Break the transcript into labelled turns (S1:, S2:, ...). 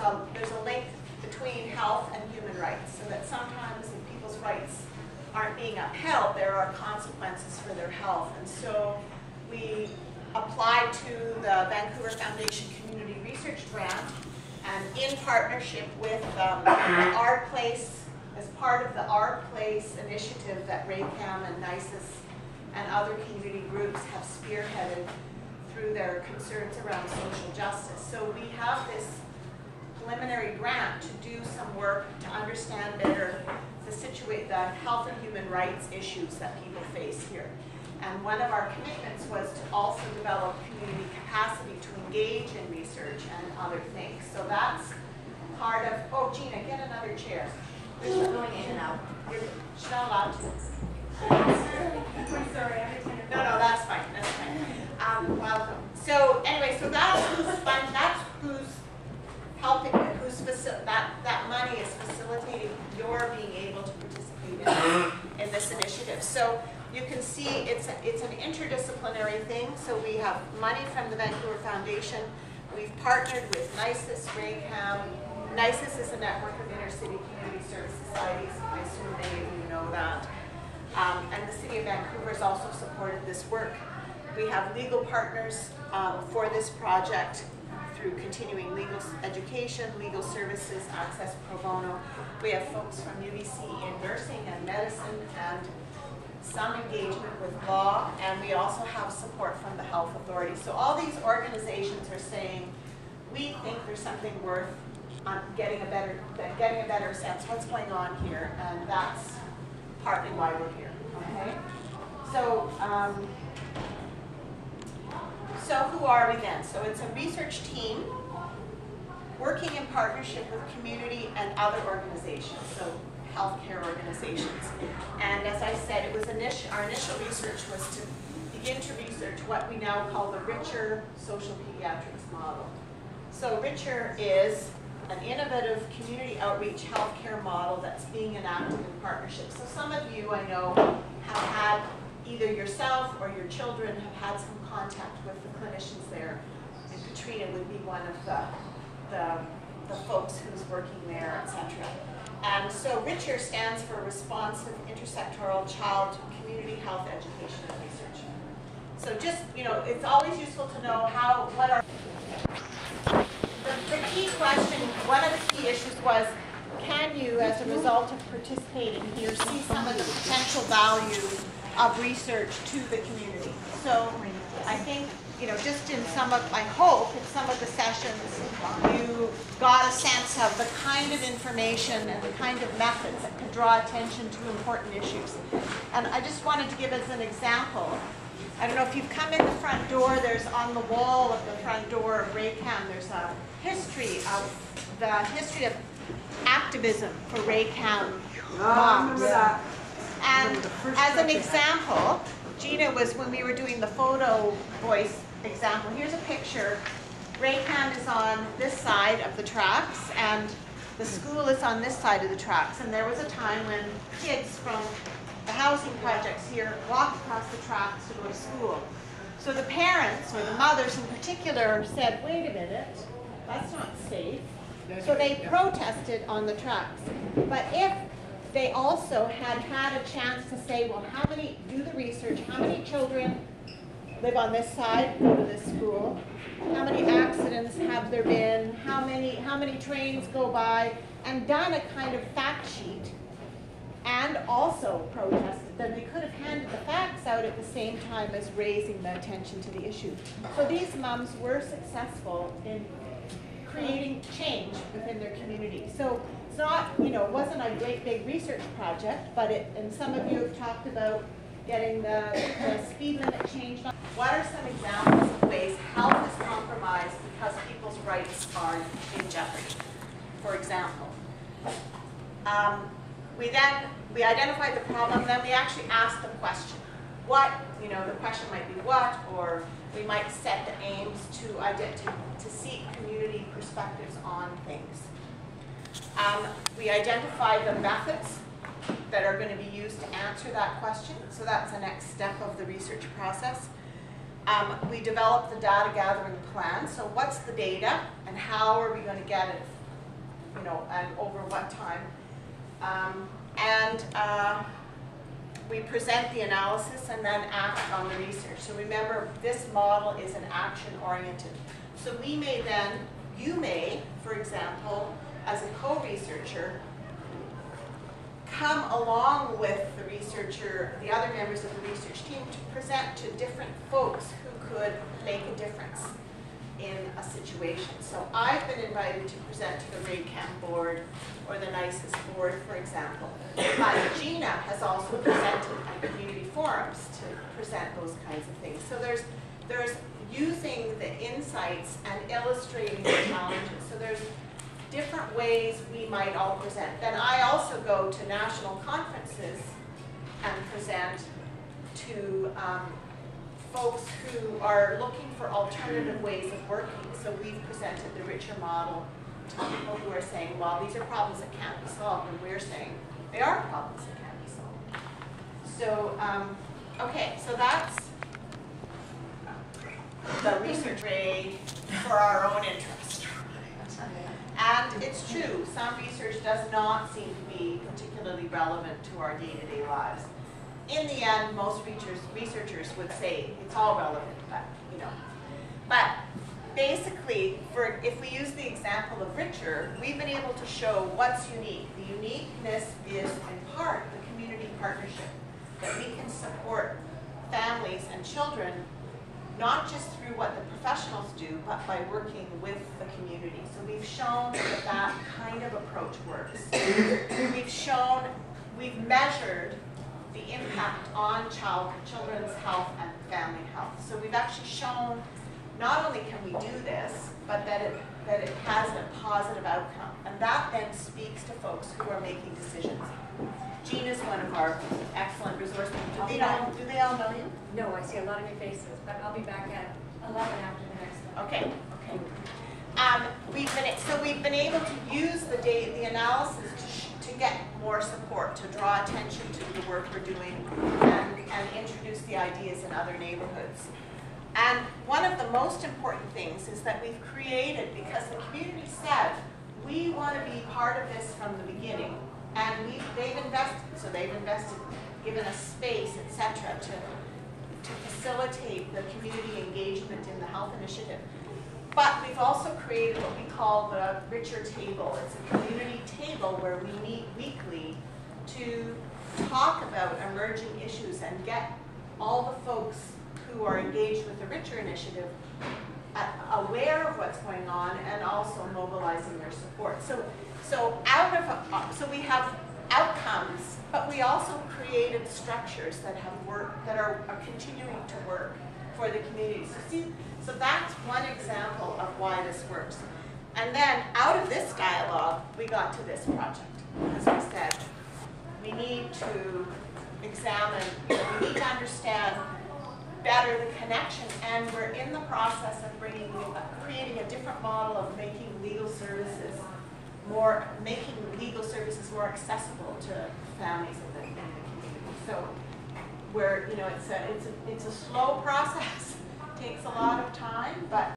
S1: a link between health and human rights, so that sometimes if people's rights aren't being upheld, there are consequences for their health. And so we applied to the Vancouver Foundation Community Research Grant, and in partnership with Our Place, as part of the Our Place initiative that RACAM and NICES and other community groups have spearheaded through their concerns around social justice. So we have this preliminary grant to do some work to understand better the health and human rights issues that people face here. And one of our commitments was to also develop community capacity to engage in research and other things. So that's part of, oh Gina, get another chair.
S2: We're going in and out.
S1: She's not allowed to.
S2: I'm sorry,
S1: No, that's fine, that's fine. Welcome. So anyway, so that's who's helping, that money is facilitating your being able to participate in this initiative. So you can see it's an interdisciplinary thing. So we have money from the Vancouver Foundation. We've partnered with NICES, RACAM. NICES is a network of inner-city community service societies. I assume many of you know that. And the City of Vancouver has also supported this work. We have legal partners for this project through continuing legal education, legal services, access pro bono. We have folks from UBC in nursing and medicine and some engagement with law, and we also have support from the health authority. So all these organizations are saying, we think there's something worth getting a better sense of what's going on here, and that's partly why we're here. Okay, so so who are we then? So it's a research team working in partnership with community and other organizations, so healthcare organizations. And as I said, it was our initial research was to begin to research what we now call the Richer social pediatrics model. So Richer is an innovative community outreach healthcare model that's being enacted in partnership. So some of you, I know, have had either yourself or your children have had some contact with the clinicians there, and Katrina would be one of the folks who's working there, etc. And so Richer stands for Responsive Intersectoral Child Community Health Education and Research. So just, you know, it's always useful to know what are the key question, one of the key issues was, can you, as a result of participating here, see some of the potential value of research to the community? So I think, you know, just in I hope in some of the sessions you got a sense of the kind of information and the kind of methods that could draw attention to important issues. And I just wanted to give as an example, I don't know if you've come in the front door, there's on the wall of the front door of RACAM, there's a history of activism for RACAM moms. And as an example, Gina was, when we were doing the photo voice example, here's a picture. RACAM is on this side of the tracks and the school is on this side of the tracks. And there was a time when kids from the housing projects here walked across the tracks to go to school. So the parents, or the mothers in particular, said, wait a minute, that's not safe. So they protested on the tracks. But if they also had a chance to say, well, do the research, how many children live on this side, go to this school? How many accidents have there been? How many trains go by? And done a kind of fact sheet and also protested, then they could have handed the facts out at the same time as raising the attention to the issue. So these mums were successful in creating change within their community. So it's not, you know, it wasn't a great big research project, but and some of you have talked about getting the speed limit changed. What are some examples of ways health is compromised because people's rights are in jeopardy? For example, we identified the problem, then we actually asked the question. What, you know, the question might be what, or we might set the aims to seek community perspectives on things. We identify the methods that are going to be used to answer that question. So that's the next step of the research process. We develop the data gathering plan. So what's the data and how are we going to get it you know, and over what time. We present the analysis and then act on the research. So remember, this model is an action-oriented. So we may then, you may, for example, as a co-researcher, come along with the researcher, the other members of the research team, to present to different folks who could make a difference in a situation. So I've been invited to present to the RACAM board or the NICES board, for example. But Gina has also presented at community forums to present those kinds of things. So there's using the insights and illustrating the challenges. So there's different ways we might all present. Then I also go to national conferences and present to folks who are looking for alternative ways of working. So we've presented the richer model to people who are saying, well, these are problems that can't be solved, and we're saying they are problems that can't be solved. So, okay, so that's the research ray for our own interest. And it's true, some research does not seem to be particularly relevant to our day-to-day lives. In the end, most researchers would say it's all relevant, but you know. But basically, if we use the example of Richer, we've been able to show what's unique. The uniqueness is in part the community partnership, that we can support families and children not just through what the professionals do, but by working with the community. So we've shown that that kind of approach works. We've measured the impact on children's health and family health. So we've actually shown not only can we do this, but that it has a positive outcome. And that then speaks to folks who are making decisions. Jean is one of our excellent resource people. Do they all know you?
S2: No, I see a lot of new faces, but I'll be back at 11 after the next one.
S1: Okay. We've been able to use the analysis to get more support, to draw attention to the work we're doing, and introduce the ideas in other neighborhoods. And one of the most important things is that we've created, because the community said, we want to be part of this from the beginning. And they've invested, given us space, etc., to facilitate the community engagement in the health initiative. But we've also created what we call the Richer Table. It's a community table where we meet weekly to talk about emerging issues and get all the folks who are engaged with the Richer initiative aware of what's going on and also mobilizing their support. So we have outcomes, but we also created structures that have worked, that are continuing to work for the community. So that's one example of why this works. And then out of this dialogue, we got to this project. As we said, we need to examine, we need to understand better the connection, and we're in the process of creating a different model of making legal services more accessible to families in the community. So it's a slow process, takes a lot of time, but